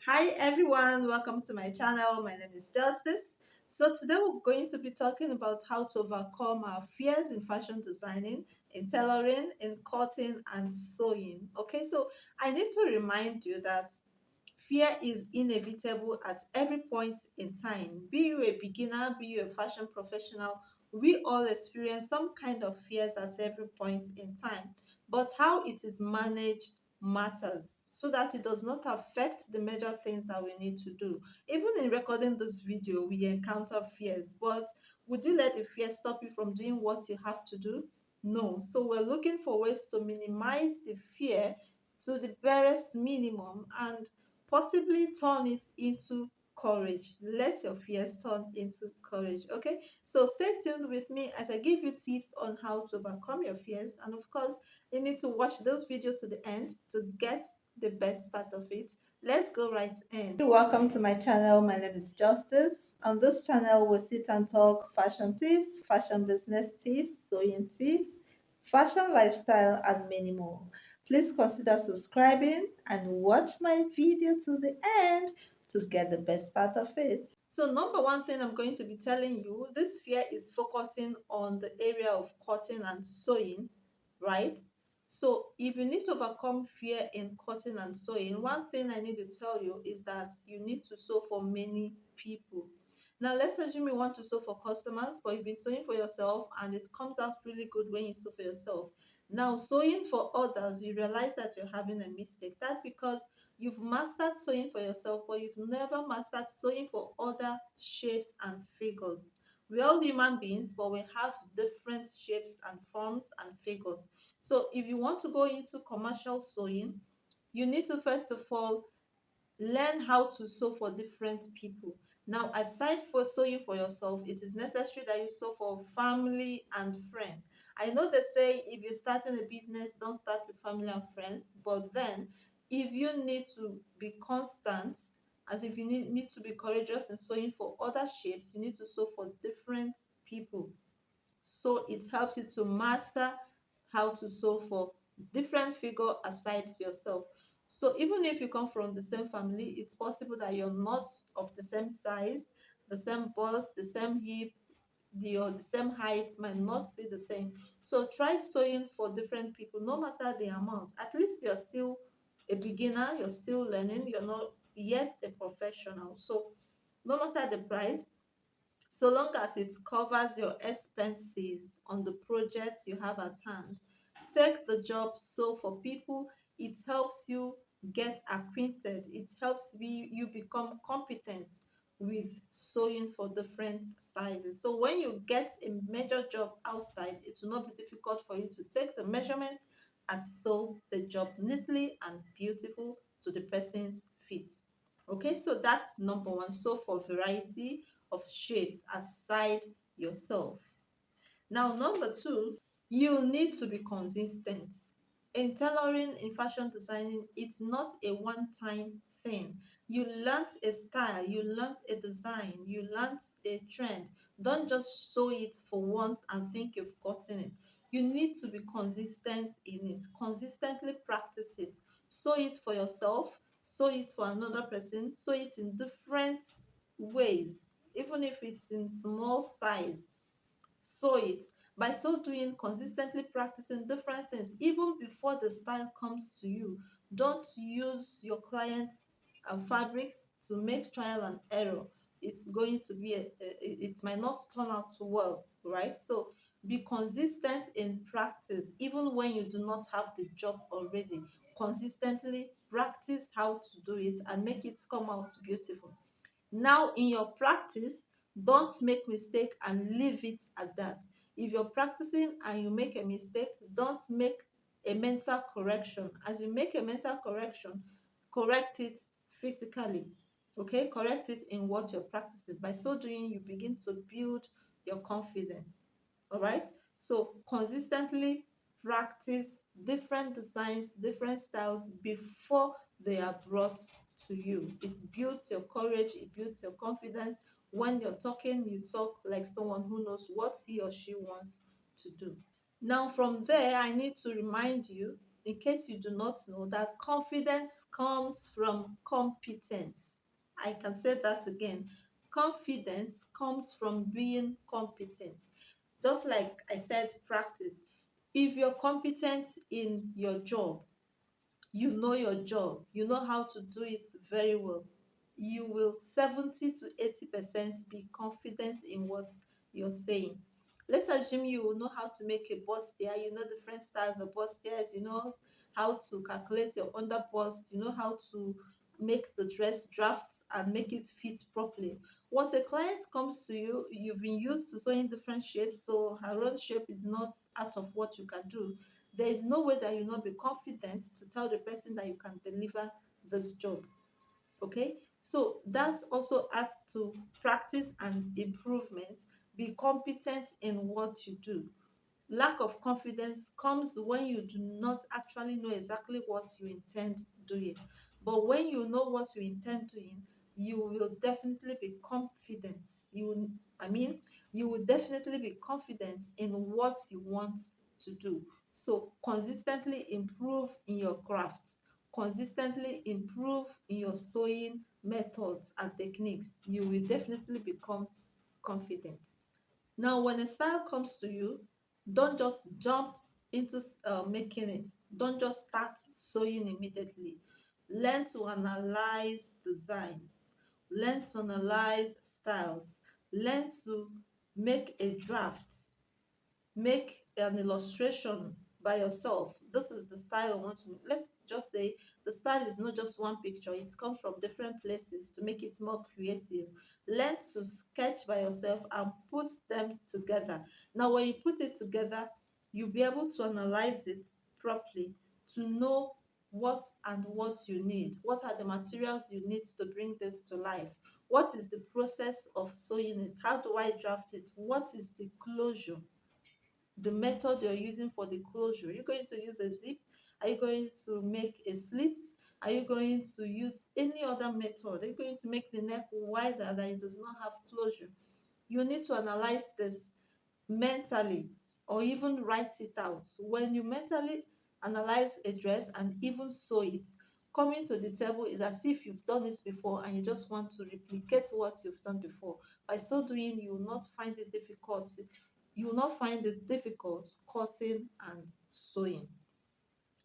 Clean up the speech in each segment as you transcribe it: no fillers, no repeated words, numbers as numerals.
Hi everyone, welcome to my channel. My name is Justice. So today we're going to be talking about how to overcome our fears in fashion designing, in tailoring, in cutting and sewing. Okay, so I need to remind you that fear is inevitable at every point in time. Be you a beginner, be you a fashion professional, we all experience some kind of fears at every point in time. But how it is managed matters so that it does not affect the major things that we need to do. Even in recording this video, we encounter fears, but would you let the fear stop you from doing what you have to do? No. So we're looking for ways to minimize the fear to the barest minimum and possibly turn it into courage. Let your fears turn into courage. Okay, so stay tuned with me as I give you tips on how to overcome your fears. And of course, you need to watch those videos to the end to get the best part of it. Let's go right in. Welcome to my channel. My name is Justice. On this channel, we sit and talk fashion tips, fashion business tips, sewing tips, fashion lifestyle, and many more. Please consider subscribing and watch my video to the end to get the best part of it. So number one thing I'm going to be telling you, this fear is focusing on the area of cutting and sewing, right? So if you need to overcome fear in cutting and sewing, one thing I need to tell you is that you need to sew for many people. Now let's assume you want to sew for customers, but you've been sewing for yourself and it comes out really good when you sew for yourself. Now sewing for others, you realize that you're having a mistake. That's because you've mastered sewing for yourself, but you've never mastered sewing for other shapes and figures. We're all human beings, but we have different shapes and forms and figures. So if you want to go into commercial sewing, you need to first of all learn how to sew for different people. Now, aside for sewing for yourself, it is necessary that you sew for family and friends. I know they say if you're starting a business, don't start with family and friends, but then if you need to be constant, as if you need to be courageous in sewing for other shapes, you need to sew for different people. So it helps you to master how to sew for different figure aside yourself. So even if you come from the same family, it's possible that you're not of the same size, the same bust, the same hip, or the same height might not be the same. So try sewing for different people, no matter the amount. At least you're still a beginner, you're still learning, you're not yet a professional. So no matter the price, so long as it covers your expenses on the project you have at hand. Take the job. So for people, it helps you get acquainted. It helps you become competent with sewing for different sizes. So when you get a major job outside, it will not be difficult for you to take the measurement and sew the job neatly and beautiful to the person's fit. Okay, so that's number one. So for variety of shapes aside yourself. Now, number two, you need to be consistent. In tailoring, in fashion designing, it's not a one-time thing. You learnt a style, you learnt a design, you learnt a trend. Don't just sew it for once and think you've gotten it. You need to be consistent in it. Consistently practice it. Sew it for yourself, sew it for another person, sew it in different ways, even if it's in small size. Sew it. By so doing, consistently practicing different things, even before the style comes to you. Don't use your clients' fabrics to make trial and error. It's going to be, it might not turn out too well, right? So be consistent in practice, even when you do not have the job already. Consistently practice how to do it and make it come out beautiful. Now, in your practice, don't make mistake and leave it at that. If you're practicing and you make a mistake, don't make a mental correction. As you make a mental correction, correct it physically. Okay, correct it in what you're practicing. By so doing, you begin to build your confidence. All right, so consistently practice different designs, different styles before they are brought to you. It builds your courage, it builds your confidence. When you're talking, you talk like someone who knows what he or she wants to do. Now, from there, I need to remind you in case you do not know, that confidence comes from competence. I can say that again. Confidence comes from being competent. Just like I said, practice. If you're competent in your job, you know your job, you know how to do it very well, you will 70 to 80% be confident in what you're saying. Let's assume you know how to make a bustier, you know different styles of bustiers, you know how to calculate your under bust, you know how to make the dress drafts and make it fit properly. Once a client comes to you, you've been used to sewing different shapes, so her own shape is not out of what you can do. There is no way that you not be confident to tell the person that you can deliver this job. Okay, so that also adds to practice and improvement. Be competent in what you do. Lack of confidence comes when you do not actually know exactly what you intend doing. But when you know what you intend doing, you will definitely be confident. I mean, you will definitely be confident in what you want to do. So consistently improve in your crafts, consistently improve in your sewing methods and techniques. You will definitely become confident. Now, when a style comes to you, don't just jump into making it. Don't just start sewing immediately. Learn to analyze designs. Learn to analyze styles. Learn to make a draft, make an illustration by yourself. This is the style I want to. Let's just say the style is not just one picture, it comes from different places to make it more creative. Learn to sketch by yourself and put them together. Now, when you put it together, you'll be able to analyze it properly to know what you need. What are the materials you need to bring this to life? What is the process of sewing it? How do I draft it? What is the closure? The method you're using for the closure. Are you going to use a zip? Are you going to make a slit? Are you going to use any other method? Are you going to make the neck wider that it does not have closure? You need to analyze this mentally or even write it out. When you mentally analyze a dress and even sew it, coming to the table is as if you've done it before and you just want to replicate what you've done before. By so doing, you will not find it difficult. You will not find it difficult cutting and sewing.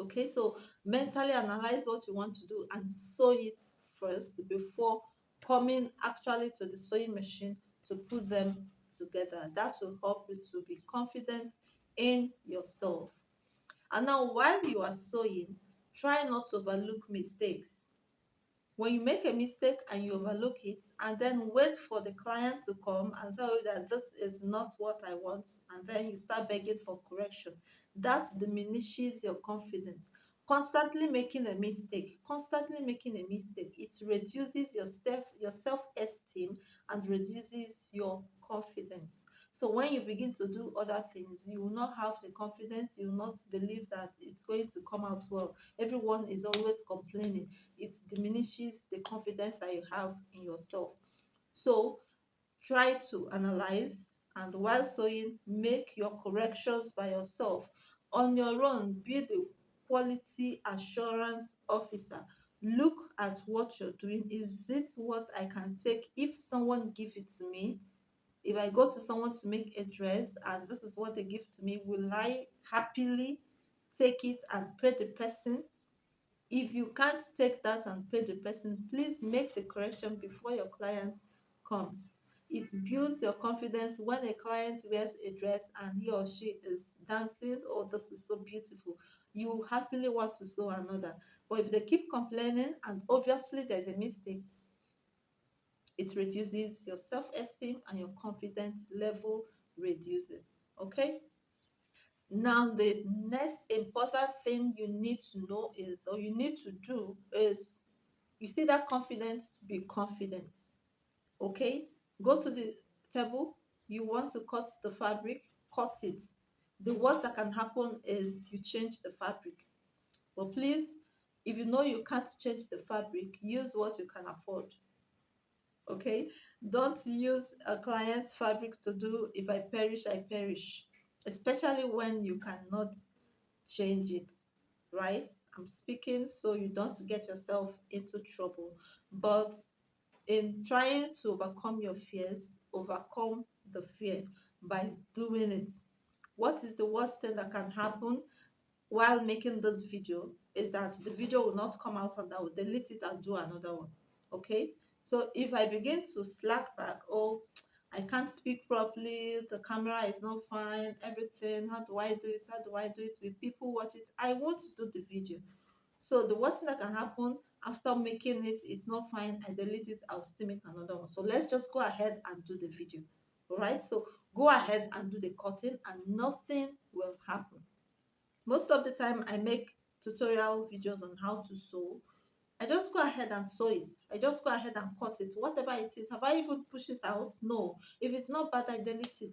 Okay, so mentally analyze what you want to do and sew it first before coming actually to the sewing machine to put them together. That will help you to be confident in yourself. And now, while you are sewing, try not to overlook mistakes. When you make a mistake and you overlook it, and then wait for the client to come and tell you that this is not what I want, and then you start begging for correction, that diminishes your confidence. Constantly making a mistake, constantly making a mistake, it reduces your self-esteem and reduces your confidence. So when you begin to do other things, you will not have the confidence, you will not believe that it's going to come out well. Everyone is always complaining. It diminishes the confidence that you have in yourself. So try to analyze, and while sewing, make your corrections by yourself. On your own, be the quality assurance officer. Look at what you're doing. Is it what I can take if someone gives it to me? If I go to someone to make a dress and this is what they give to me, will I happily take it and pay the person? If you can't take that and pay the person, please make the correction before your client comes. It builds your confidence when a client wears a dress and he or she is dancing. Oh, this is so beautiful. You happily want to sew another. But if they keep complaining and obviously there's a mistake, it reduces your self-esteem and your confidence level reduces. Okay? Now, the next important thing you need to know is, or you need to do is, you see that confidence, be confident. Okay? Go to the table, you want to cut the fabric, cut it. The worst that can happen is you change the fabric. But please, if you know you can't change the fabric, use what you can afford. Okay, don't use a client's fabric to do if I perish I perish, especially when you cannot change it. right? I'm speaking so you don't get yourself into trouble. But in trying to overcome your fears, overcome the fear by doing it. What is the worst thing that can happen while making this video is that the video will not come out and I will delete it and do another one. Okay, so if I begin to slack back, oh, I can't speak properly, the camera is not fine, everything, how do I do it, how do I do it, will people watch it, I won't do the video. So the worst thing that can happen after making it, it's not fine, I delete it, I'll still make another one. So let's just go ahead and do the video. All right, so go ahead and do the cutting and nothing will happen. Most of the time I make tutorial videos on how to sew. I just go ahead and sew it. I just go ahead and cut it. Whatever it is, have I even pushed it out? No. If it's not bad, I delete it.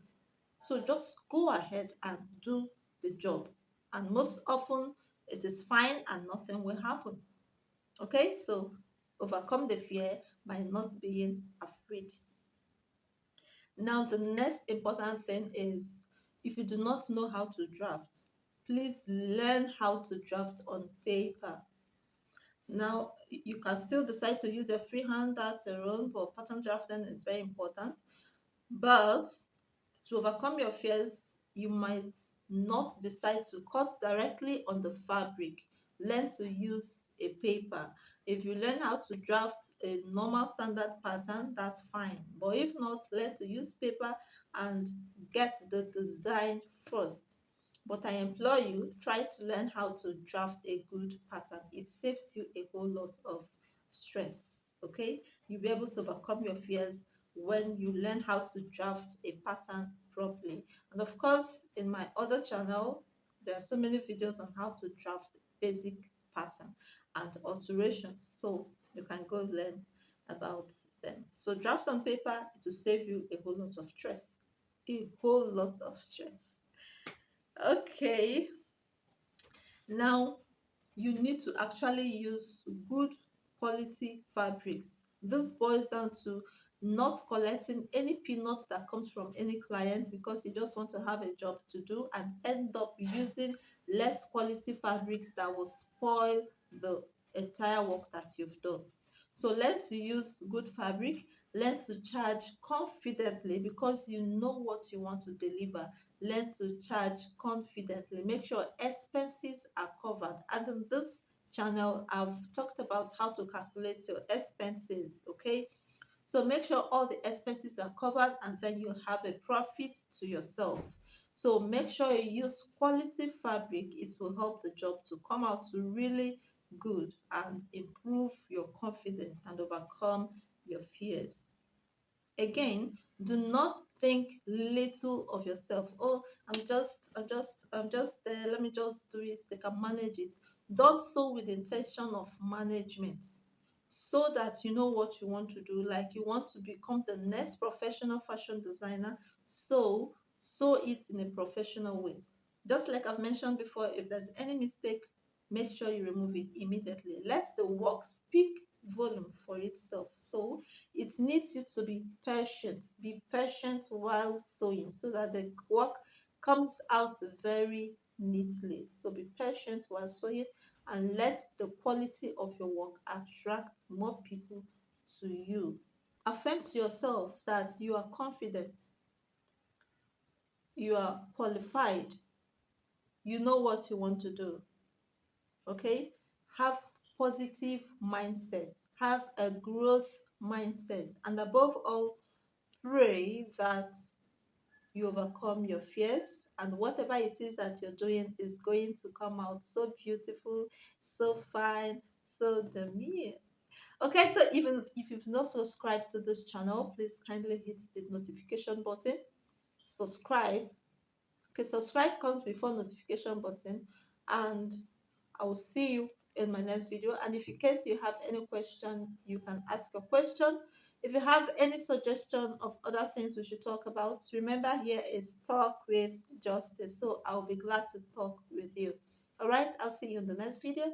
So just go ahead and do the job. And most often it is fine and nothing will happen. Okay, so overcome the fear by not being afraid. Now, the next important thing is if you do not know how to draft, please learn how to draft on paper. Now, you can still decide to use your freehand, that's your own, but pattern drafting is very important. But to overcome your fears, you might not decide to cut directly on the fabric. Learn to use a paper. If you learn how to draft a normal standard pattern, that's fine. But if not, learn to use paper and get the design first. But I implore you, try to learn how to draft a good pattern. It saves you a whole lot of stress. Okay? You'll be able to overcome your fears when you learn how to draft a pattern properly. And of course, in my other channel, there are so many videos on how to draft basic pattern and alterations. So you can go learn about them. So draft on paper, it will save you a whole lot of stress. A whole lot of stress. Okay. Now you need to actually use good quality fabrics. This boils down to not collecting any peanuts that comes from any client because you just want to have a job to do and end up using less quality fabrics that will spoil the entire work that you've done. So learn to use good fabric, learn to charge confidently because you know what you want to deliver. Learn to charge confidently. Make sure expenses are covered. And in this channel, I've talked about how to calculate your expenses. Okay, so make sure all the expenses are covered and then you have a profit to yourself. So make sure you use quality fabric. It will help the job to come out to really good and improve your confidence and overcome your fears. Again, do not think little of yourself. Oh, I'm just there, let me just do it, they can manage it. Don't sew with the intention of management, so that you know what you want to do, like you want to become the next professional fashion designer. So sew it in a professional way. Just like I've mentioned before, if there's any mistake, make sure you remove it immediately. Let the work speak volume for itself. So it needs you to be patient. Be patient while sewing so that the work comes out very neatly. So be patient while sewing and let the quality of your work attract more people to you. Affirm to yourself that you are confident, you are qualified, you know what you want to do. Okay? Have positive mindset, have a growth mindset, and above all, pray that you overcome your fears and whatever it is that you're doing is going to come out so beautiful, so fine, so demure. Okay, so even if you've not subscribed to this channel, please kindly hit the notification button. Subscribe. Okay, subscribe comes before notification button, and I will see you in my next video. And if in case you have any question, you can ask a question. If you have any suggestion of other things we should talk about, remember here is Talk with Justice. So I'll be glad to talk with you. All right, I'll see you in the next video.